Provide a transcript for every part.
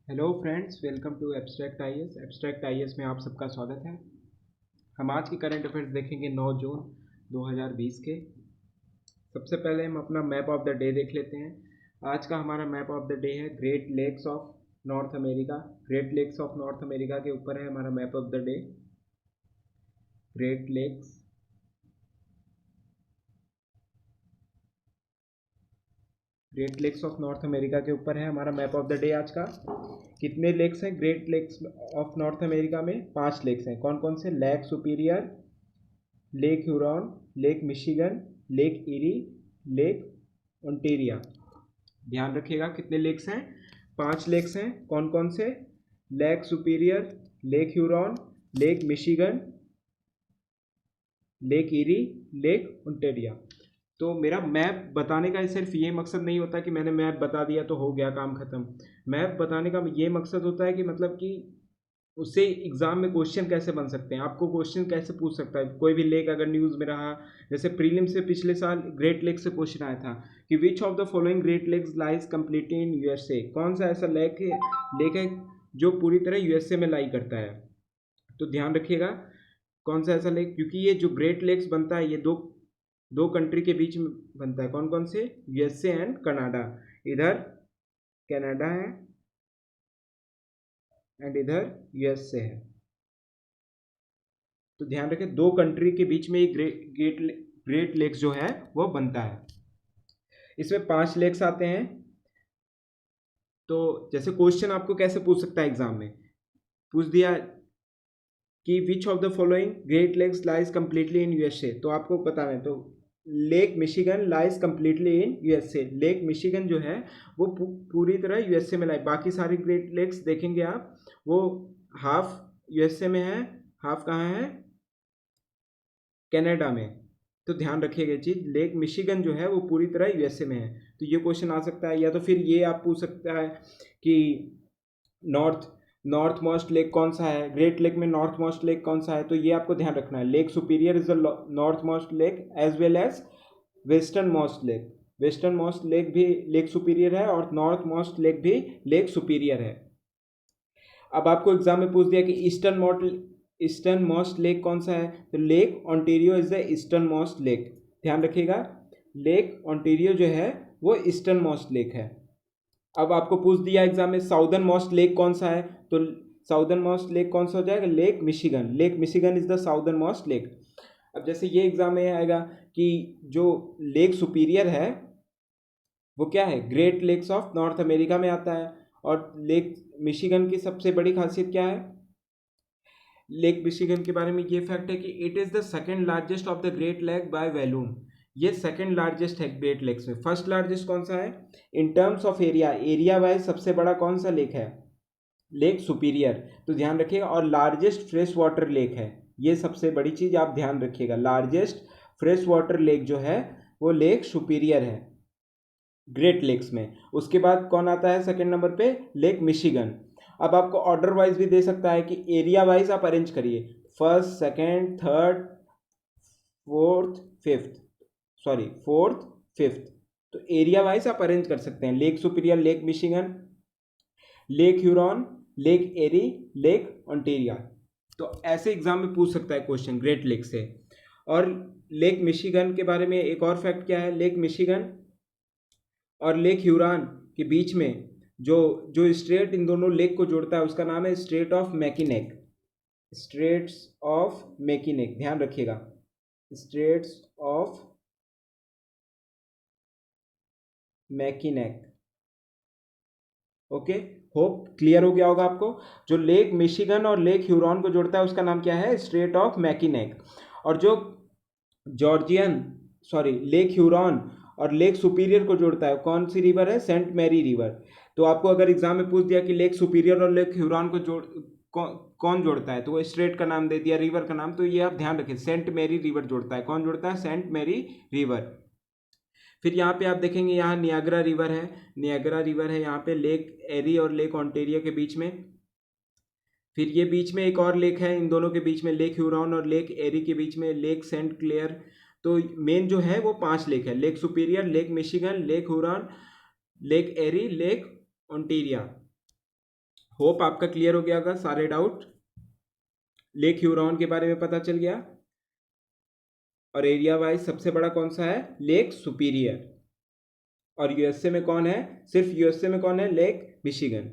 Hello friends, welcome to abstract IAS. Abstract IAS में आप सबका स्वागत है। हम आज के करंट अफेयर्स देखेंगे 9 जून 2020 के। सबसे पहले हम अपना मैप ऑफ द डे देख लेते हैं। आज का हमारा मैप ऑफ द डे है great lakes of North America. Great lakes of North America के ऊपर है हमारा map of the day. Great lakes great lakes of North America के ऊपर है हमारा मैप ऑफ द डे आज का। कितने लेक्स हैं great lakes of North America में? 5 लेक्स हैं। कौन कौन से? Lake Superior, lake Huron, lake Michigan, lake Erie, lake Ontario. ध्यान रखिएगा कितने लेक्स हैं? 5 लेक्स हैं। कौन कौन से? Lake Superior, lake Huron, lake Michigan, lake Erie, lake Ontario. तो मेरा मैप बताने का सिर्फ ये मकसद नहीं होता कि मैंने मैप बता दिया तो हो गया काम ख़त्म। मैप बताने का ये मकसद होता है कि मतलब कि उससे एग्जाम में क्वेश्चन कैसे बन सकते हैं, आपको क्वेश्चन कैसे पूछ सकता है। कोई भी लेक अगर न्यूज़ में रहा, जैसे प्रीलिम से पिछले साल ग्रेट लेक से क्वेश्चन आया था कि which of the following great lakes lies completely in USA. कौन सा ऐसा लेक है जो पूरी तरह यूएसए में लाई करता है। तो ध्यान रखिएगा कौन सा ऐसा लेक, क्योंकि ये जो ग्रेट लेक्स बनता है ये दो दो कंट्री के बीच में बनता है। कौन कौन से? USA and Canada. इधर कनाडा है एंड इधर यूएसए है। तो ध्यान रखें दो कंट्री के बीच में एक ग्रेट लेक्स जो है वो बनता है। इसमें 5 लेक्स आते हैं। तो जैसे क्वेश्चन आपको कैसे पूछ सकता है एग्जाम में, पूछ दिया कि which of the following great lakes lies completely in USA, तो आपको बताना है। तो lake Michigan lies completely in USA. Lake Michigan जो है वो पूरी तरह यूएसए में लाई। बाकी सारी ग्रेट लेक्स देखेंगे आप, वो हाफ यूएसए में है, हाफ कहाँ है? कनाडा में। तो ध्यान रखिएगा चीज, लेक मिशिगन जो है वो पूरी तरह यूएसए में है। तो ये क्वेश्चन आ सकता है। या तो फिर ये आप पूछ सकता है कि नॉर्थ नॉर्थ मोस्ट लेक कौन सा है, ग्रेट लेक में नॉर्थ मोस्ट लेक कौन सा है। तो ये आपको ध्यान रखना है, lake Superior is the north most lake as well as western most lake. Western most lake भी लेक सुपीरियर है और नॉर्थ मोस्ट लेक भी लेक सुपीरियर है। अब आपको एग्जाम में पूछ दिया कि ईस्टर्न मोस्ट लेक कौन सा है, तो lake Ontario is the eastern most lake. ध्यान रखिएगा लेक ओंटेरियो जो है वो ईस्टर्न मोस्ट लेक है। अब आपको पूछ दिया एग्जाम में साउदर्न मोस्ट लेक कौन सा है, तो साउदर्न मोस्ट लेक कौन सा हो जाएगा? Lake Michigan. Lake Michigan is the southern most lake. अब जैसे ये एग्जाम में आएगा कि जो लेक सुपीरियर है वो क्या है? Great lakes of North America में आता है। और लेक मिशिगन की सबसे बड़ी खासियत क्या है? लेक मिशिगन के बारे में ये फैक्ट है कि it is the second largest of the great lake by volume. ये सेकंड लार्जेस्ट है ग्रेट लेक्स में। फर्स्ट लार्जेस्ट कौन सा है? In terms of area, area wise सबसे बड़ा कौन सा लेक है? Lake superior. तो ध्यान रखिएगा। और लार्जेस्ट फ्रेश वाटर लेक है, ये सबसे बड़ी चीज़ आप ध्यान रखिएगा। लार्जेस्ट फ्रेश वाटर लेक जो है वो लेक सुपीरियर है ग्रेट लेक्स में। उसके बाद कौन आता है सेकंड नंबर पे? Lake Michigan. अब आपको ऑर्डर वाइज भी दे सकता है कि एरिया वाइज आप अरेंज करिए, first second third fourth fifth, sorry fourth fifth. तो एरिया वाइज आप अरेंज कर सकते हैं, Lake Superior, Lake Michigan, Lake Huron, Lake Erie, Lake Ontario. तो ऐसे एग्जाम में पूछ सकता है क्वेश्चन ग्रेट लेक से। और लेक मिशिगन के बारे में एक और फैक्ट क्या है? लेक मिशिगन और लेक ह्यूरॉन के बीच में जो जो स्ट्रेट इन दोनों लेक को जोड़ता है उसका नाम है strait of Mackinac. Straits of Mackinac, ध्यान रखिएगा, straits of Mackinac. Okay, hope clear हो गया होगा आपको। जो लेक मिशिगन और लेक ह्यूरॉन को जोड़ता है उसका नाम क्या है? Strait of Mackinac. और जो जॉर्जियन सॉरी लेक ह्यूरॉन और लेक सुपीरियर को जोड़ता है कौन सी रिवर है? Saint Mary river. तो आपको अगर एग्जाम में पूछ दिया कि लेक सुपीरियर और लेक ह्यूरॉन को कौन जोड़ता है, तो वो स्ट्रेट का नाम दे दिया, रिवर का नाम, तो ये आप ध्यान रखें, सेंट मैरी रिवर जोड़ता है। कौन जोड़ता है? Saint Mary river. फिर यहाँ पे आप देखेंगे यहाँ नियाग्रा रिवर है, नियाग्रा रिवर है यहाँ पे लेक एरी और लेक ओंटेरियो के बीच में। फिर ये बीच में एक और लेक है, इन दोनों के बीच में लेक ह्यूरॉन और लेक एरी के बीच में लेक सेंट क्लेयर। तो मेन जो है वो 5 लेक है, lake Superior, Lake Michigan, Lake Huron, Lake Erie, Lake Ontario. Hope आपका क्लियर हो गया होगा सारे डाउट। लेक ह्यूरॉन के बारे में पता चल गया। और एरिया वाइज सबसे बड़ा कौन सा है? Lake Superior. और यूएसए में कौन है? सिर्फ यूएसए में कौन है? Lake Michigan.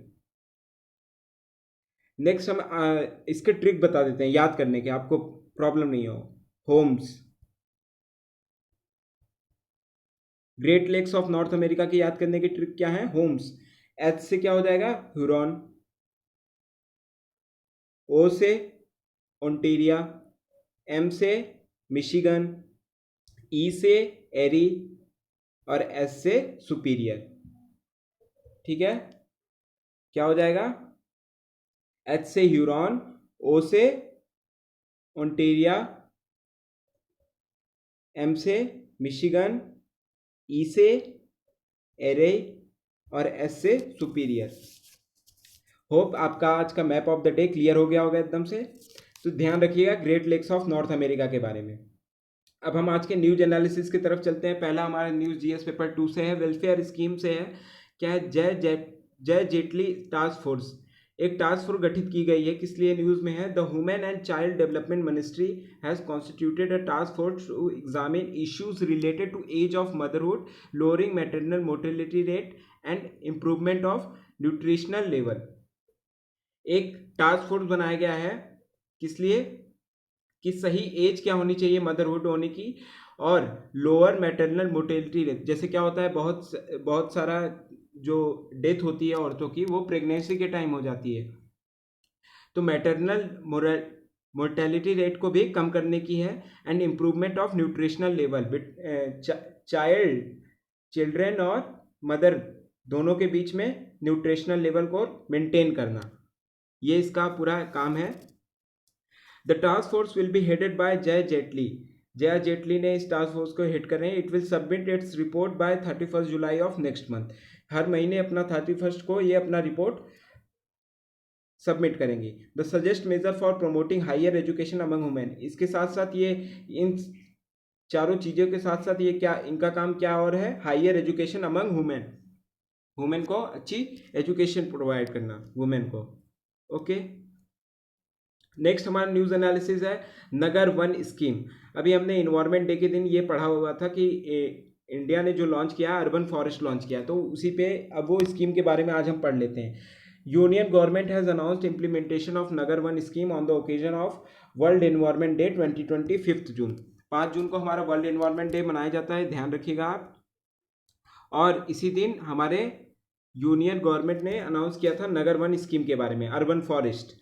नेक्स्ट हम इसके ट्रिक बता देते हैं याद करने के, आपको प्रॉब्लम नहीं हो। Homes, great lakes of North America की याद करने की ट्रिक क्या है? होम्स। एच से क्या हो जाएगा? ह्यूरॉन। ओ से ओंटेरिया, एम से मिशिगन, ई से एरी और एस से सुपीरियर। ठीक है, क्या हो जाएगा? एच से ह्यूरॉन, ओ से ओंटेरिया, एम से मिशिगन, ई से एरे और एस से सुपीरियर। होप आपका आज का map of the day clear हो गया होगा एकदम से। तो ध्यान रखिएगा great lakes of North America के बारे में। अब हम आज के न्यूज एनालिसिस की तरफ चलते हैं। पहला हमारा न्यूज जीएस पेपर 2 से है, वेलफेयर स्कीम से है। क्या है? Jaya Jaitly task force. एक टास्क फोर्स गठित की गई है, किस लिए न्यूज में है? The women and child development ministry has constituted a task force to examine issues related to age of motherhood, lowering maternal mortality rate and improvement of nutritional level. एक टास्क फोर्स बनाया गया है, किस लिए? कि सही एज क्या होनी चाहिए मदरहुड होने की, और लोअर मैटरनल मोर्टेलिटी रेट। जैसे क्या होता है, बहुत सारा जो डेथ होती है औरतों की, वो प्रेगनेंसी के टाइम हो जाती है। तो मैटरनल मोर्टेलिटी रेट को भी कम करने की है। And improvement of nutritional level, children और मदर दोनों के बीच में न्यूट्रिशनल लेवल को मेंटेन करना, ये इसका पूरा काम है। The task force will be headed by जय जेटली। जय जेटली ने इस टास्क फोर्स को हेड कर रहे हैं। It will submit its report by 31 July of next month. हर महीने अपना 31 को ये अपना रिपोर्ट सबमिट करेंगी। The suggest measure for promoting higher education among women. इसके साथ साथ ये इन चारों चीज़ों के साथ साथ ये क्या, इनका काम क्या और है? Higher education among women, women को अच्छी एजुकेशन प्रोवाइड करना, वुमेन को। ओके, नेक्स्ट हमारा न्यूज़ एनालिसिस है नगर वन स्कीम। अभी हमने इन्वायरमेंट डे के दिन ये पढ़ा हुआ था कि इंडिया ने जो लॉन्च किया, अर्बन फॉरेस्ट लॉन्च किया, तो उसी पे अब वो स्कीम के बारे में आज हम पढ़ लेते हैं। Union government has announced implementation of Nagar one scheme on the occasion of world environment day 2020, 5 जून। 5 जून को हमारा वर्ल्ड इन्वायरमेंट डे मनाया जाता है, ध्यान रखिएगा आप। और इसी दिन हमारे यूनियन गवर्नमेंट ने अनाउंस किया था नगर वन स्कीम के बारे में, urban forest.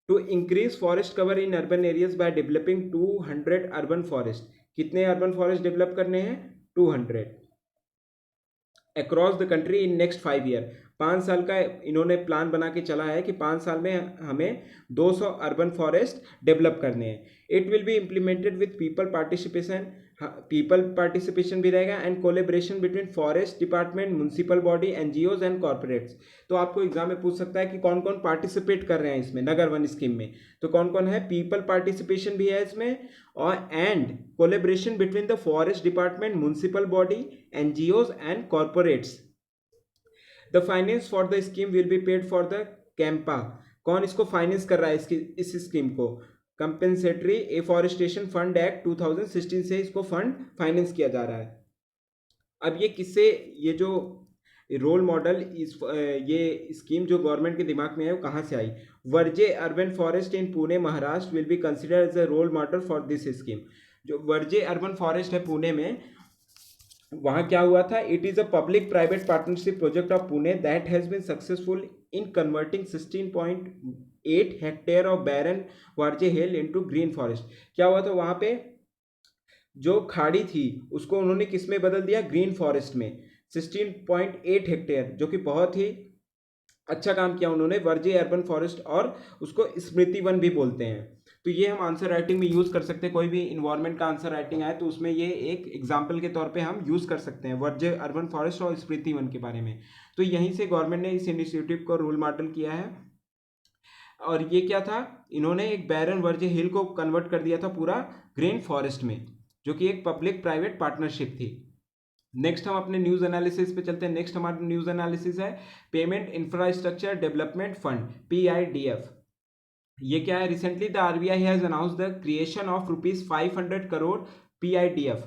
To increase forest cover in urban areas by developing 200 urban forest. कितने अर्बन फॉरेस्ट डेवलप करने हैं? 200 across the country in next 5 year. 5 साल का इन्होंने प्लान बना के चला है कि 5 साल में हमें 200 अर्बन फॉरेस्ट डेवलप करने हैं। It will be implemented with people participation भी रहेगा and collaboration between forest department, municipal body, NGOs and corporates. तो आपको एग्जाम में पूछ सकता है कि कौन कौन पार्टिसिपेट कर रहे हैं इसमें, नगर वन स्कीम में। तो कौन कौन है? पीपल पार्टिसिपेशन भी है इसमें, और and collaboration between the forest department, municipal body, NGOs and corporates. The finance for the scheme will be paid for the Campa. कौन इसको फाइनेंस कर रहा है इस स्कीम को? कंपेंसेटरी एफॉरेस्टेशन फंड एक्ट 2016 से इसको फंड फाइनेंस किया जा रहा है। अब ये किससे, ये जो रोल मॉडल ये स्कीम जो गवर्नमेंट के दिमाग में है वो कहाँ से आई? Warje urban forest in Pune Maharashtra will be consider as a role model for this scheme. जो वर्जे अर्बन फॉरेस्ट है पुणे में, वहाँ क्या हुआ था? It is a public private partnership project of Pune that has been successful in converting 16.8 hectare of barren Warje hill into green forest. क्या हुआ था वहाँ पे? जो खाड़ी थी उसको उन्होंने किस में बदल दिया? ग्रीन फॉरेस्ट में। 16.8 हेक्टेयर, जो कि बहुत ही अच्छा काम किया उन्होंने, वर्जे अर्बन फॉरेस्ट, और उसको स्मृति वन भी बोलते हैं। तो ये हम आंसर राइटिंग में यूज़ कर सकते हैं। कोई भी इन्वायरमेंट का आंसर राइटिंग आए तो उसमें ये एक एग्जाम्पल के तौर पे हम यूज़ कर सकते हैं, वर्जे अर्बन फॉरेस्ट और स्मृति वन के बारे में। तो यहीं से गवर्नमेंट ने इस इनिशिएटिव को रोल मॉडल किया है। और ये क्या था? इन्होंने एक बैरन वर्जे हिल को कन्वर्ट कर दिया था पूरा ग्रीन फॉरेस्ट में, जो कि एक पब्लिक प्राइवेट पार्टनरशिप थी। नेक्स्ट हम अपने न्यूज़ एनालिसिस पे चलते हैं। नेक्स्ट हमारा न्यूज़ एनालिसिस है payment infrastructure development fund, PIDF। ये क्या है? Recently the RBI has announce the creation of ₹500 crore PIDF,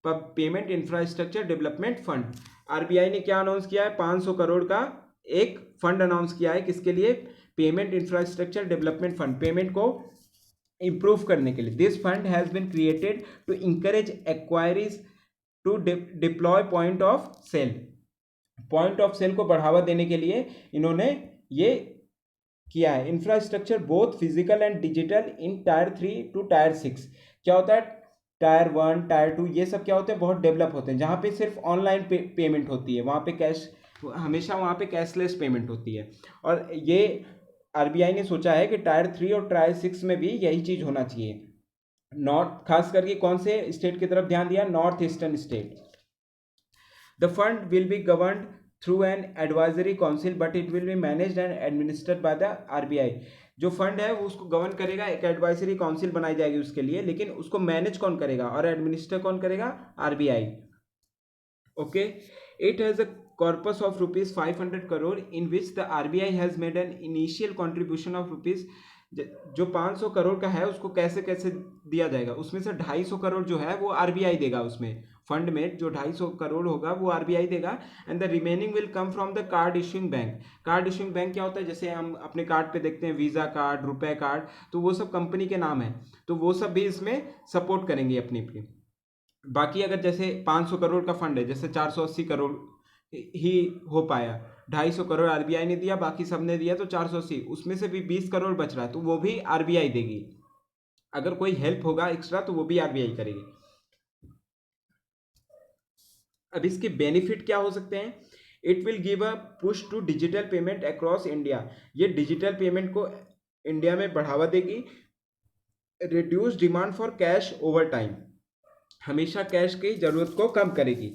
payment infrastructure development fund. RBI ने क्या अनाउंस किया है? 500 करोड़ का एक फंड अनाउंस किया है। किसके लिए? Payment infrastructure development fund, payment को इंप्रूव करने के लिए। This fund has been created to encourage acquirers to deploy point of sale, point of sale को बढ़ावा देने के लिए इन्होंने ये किया है। Infrastructure both physical and digital in tier 3 to tier 6। क्या होता है? टायर 1 टायर 2 ये सब क्या होते हैं? बहुत डेवलप होते हैं। जहाँ पे सिर्फ ऑनलाइन पेमेंट होती है, वहाँ पे कैश, हमेशा वहाँ पे कैशलेस पेमेंट होती है। और ये आरबीआई ने सोचा है कि टायर 3 और टायर 6 में भी यही चीज़ होना चाहिए। नॉर्थ, खास करके कौन से स्टेट की तरफ ध्यान दिया? North eastern state. The fund will be governed through an advisory council but it will be managed and administered by the RBI. जो फंड है वो उसको गवर्न करेगा, एक एडवाइजरी काउंसिल बनाई जाएगी उसके लिए, लेकिन उसको मैनेज कौन करेगा और एडमिनिस्टर कौन करेगा? RBI. Okay, it has a corpus of ₹500 crore in which the RBI has made an initial contribution of rupees, जो 500 करोड़ का है उसको कैसे कैसे दिया जाएगा? उसमें से 250 करोड़ जो है वो आरबीआई देगा। उसमें फंड में जो 250 करोड़ होगा वो आरबीआई देगा। And the remaining will come from the card issuing bank. Card issuing bank क्या होता है? जैसे हम अपने कार्ड पे देखते हैं वीज़ा कार्ड, रुपए कार्ड, तो वो सब कंपनी के नाम है, तो वो सब भी इसमें सपोर्ट करेंगे अपनी अपनी। बाकी अगर जैसे 500 करोड़ का फंड है, जैसे 480 करोड़ ही हो पाया, 250 करोड़ आरबीआई ने दिया, बाकी सब ने दिया, तो 480, उसमें से भी 20 करोड़ बच रहा है तो वो भी आरबीआई देगी। अगर कोई हेल्प होगा एक्स्ट्रा तो वो भी आरबीआई करेगी। अब इसके बेनिफिट क्या हो सकते हैं? It will give a push to digital payment across India. ये डिजिटल पेमेंट को इंडिया में बढ़ावा देगी। Reduce demand for cash over time, हमेशा कैश की जरूरत को कम करेगी।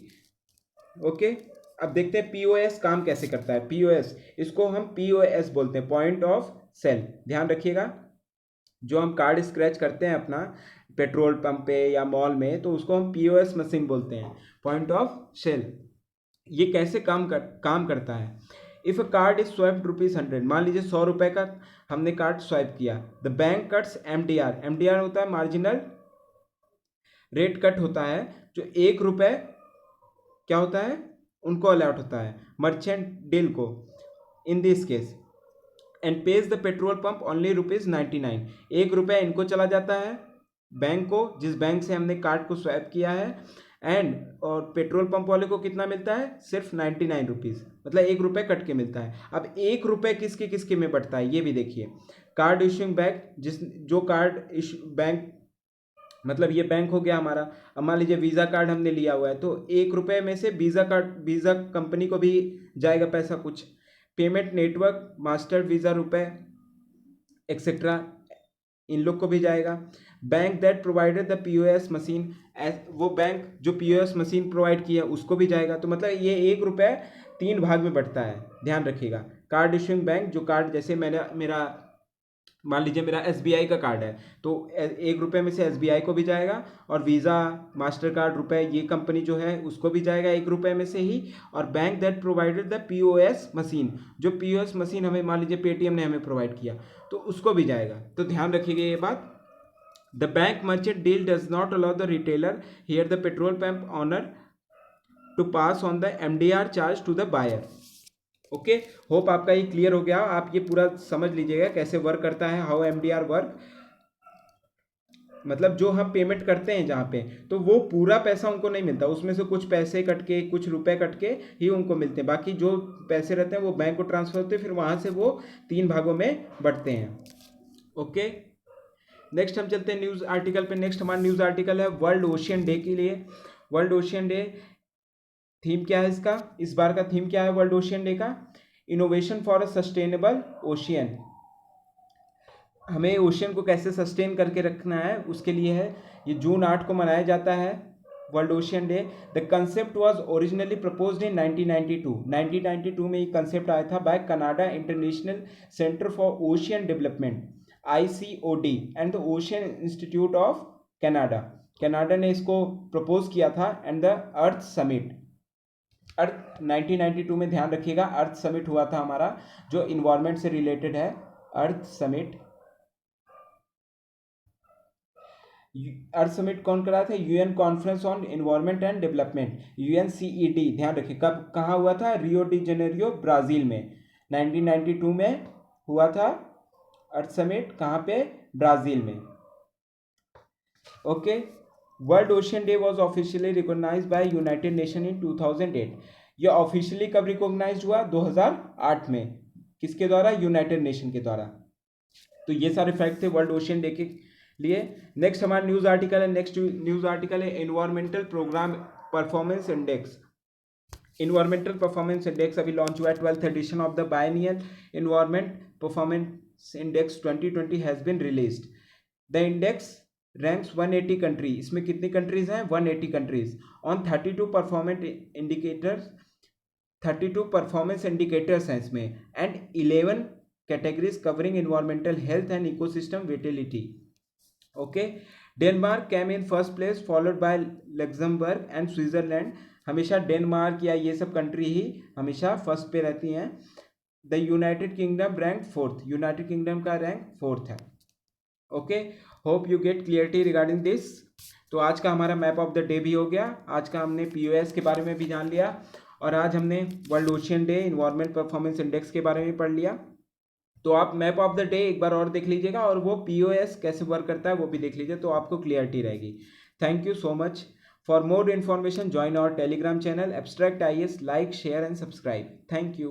ओके, अब देखते हैं पीओएस काम कैसे करता है। पीओएस, इसको हम पीओएस बोलते हैं, पॉइंट ऑफ सेल। ध्यान रखिएगा, जो हम कार्ड स्क्रैच करते हैं अपना पेट्रोल पंप पे या मॉल में, तो उसको हम पीओएस मशीन बोलते हैं, पॉइंट ऑफ सेल। ये कैसे काम करता है? If a card is swiped ₹100, मान लीजिए 100 रुपये का हमने कार्ड स्वाइप किया, the bank cuts MDR. MDR होता है मार्जिनल रेट कट होता है, जो 1 रुपये क्या होता है? उनको अलॉट होता है मर्चेंट डील को in this case, and page the petrol pump only ₹99। 1 रुपये इनको चला जाता है बैंक को, जिस बैंक से हमने कार्ड को स्वैप किया है, एंड और पेट्रोल पंप वाले को कितना मिलता है? सिर्फ 99 रुपीज़, मतलब 1 रुपये कट के मिलता है। अब 1 रुपये किसके किसके में बढ़ता है ये भी देखिए। कार्ड इशूइंग बैंक, जो कार्ड बैंक, मतलब ये बैंक हो गया हमारा। अब मान लीजिए वीज़ा कार्ड हमने लिया हुआ है, तो 1 रुपये में से वीज़ा कंपनी को भी जाएगा पैसा कुछ। पेमेंट नेटवर्क, मास्टर वीज़ा रुपए एक्सेट्रा, इन लोग को भी जाएगा। Bank that provided the POS machine, वो बैंक जो पीओएस मशीन प्रोवाइड किया उसको भी जाएगा। तो मतलब ये 1 रुपये 3 भाग में बढ़ता है, ध्यान रखिएगा। कार्ड इशूइंग बैंक, जो कार्ड, जैसे मेरा मान लीजिए मेरा एसबीआई का कार्ड है, तो 1 रुपये में से एसबीआई को भी जाएगा, और वीज़ा, मास्टर कार्ड, रुपए, ये कंपनी जो है उसको भी जाएगा 1 रुपये में से ही। और bank that provided the POS machine, जो पीओएस मशीन हमें मान लीजिए पेटीएम ने हमें प्रोवाइड किया, तो उसको भी जाएगा। तो ध्यान रखिएगा ये बात। The bank merchant deal does not allow the retailer here the petrol pump owner to pass on the MDR charge to the buyer. Okay, hope आपका ये क्लियर हो गया। आप ये पूरा समझ लीजिएगा कैसे वर्क करता है, हाउ एमडीआर वर्क। मतलब जो हम पेमेंट करते हैं जहाँ पे, तो वो पूरा पैसा उनको नहीं मिलता, उसमें से कुछ पैसे कट के, कुछ रुपए कट के ही उनको मिलते हैं। बाकी जो पैसे रहते हैं वो बैंक को ट्रांसफर होते हैं, फिर वहाँ से वो 3 भागों में बढ़ते हैं। ओके, नेक्स्ट हम चलते हैं न्यूज़ आर्टिकल पे। नेक्स्ट हमारा न्यूज़ आर्टिकल है वर्ल्ड ओशियन डे के लिए। वर्ल्ड ओशियन डे थीम क्या है इसका? इस बार का थीम क्या है वर्ल्ड ओशियन डे का? Innovation for a sustainable ocean. हमें ओशियन को कैसे सस्टेन करके रखना है उसके लिए है। ये जून 8 को मनाया जाता है world ocean day. The concept was originally proposed in 1992। 1992 में ये कंसेप्ट आया था by Canada International Centre for Ocean Development, ICOD, and the ocean institute of Canada. Canada ने इसको प्रपोज किया था। And the earth summit, earth 1992 में, ध्यान रखिएगा, अर्थ समिट हुआ था हमारा जो इन्वायरमेंट से रिलेटेड है, अर्थ समिट। अर्थ समिट कौन कराया था? UN conference on environment and development, UNCED. ध्यान रखिए कब कहाँ हुआ था? रियो डी जेनेरियो, ब्राजील में 1992 में हुआ था अर्थ समिट। कहाँ पे? ब्राजील में। Okay. World ocean day was officially recognize by United Nation in 2008। यह ऑफिशियली कब रिकॉग्नाइज हुआ? 2008 में। किसके द्वारा? यूनाइटेड नेशन के द्वारा। तो ये सारे फैक्ट थे वर्ल्ड ओशियन डे के लिए। नेक्स्ट हमारा न्यूज आर्टिकल है, नेक्स्ट न्यूज आर्टिकल है environmental programme performance index. Environmental performance index अभी लॉन्च हुआ है, 12th edition of the biennial environment performance index 2020 has been released. The index ranks 180 country. इसमें कितनी कंट्रीज हैं? 180 countries on 32 performance indicators. 32 performance indicators हैं इसमें, and 11 categories covering environmental health and ecosystem vitality. Okay. Denmark came in first place followed by Luxembourg and Switzerland. हमेशा Denmark या ये सब country ही हमेशा फर्स्ट पे रहती हैं। The United kingdom rank 4th। United kingdom का रैंक 4th है। Okay, hope you get clarity regarding this. तो आज का हमारा मैप ऑफ द डे भी हो गया। आज का हमने पीओएस के बारे में भी जान लिया, और आज हमने world ocean day, environment performance index के बारे में पढ़ लिया। तो आप मैप ऑफ द डे एक बार और देख लीजिएगा, और वो पीओएस कैसे वर्क करता है वो भी देख लीजिए, तो आपको क्लियरिटी रहेगी। Thank you so much. For more information join our Telegram channel abstract IAS. Like, share and subscribe. Thank you.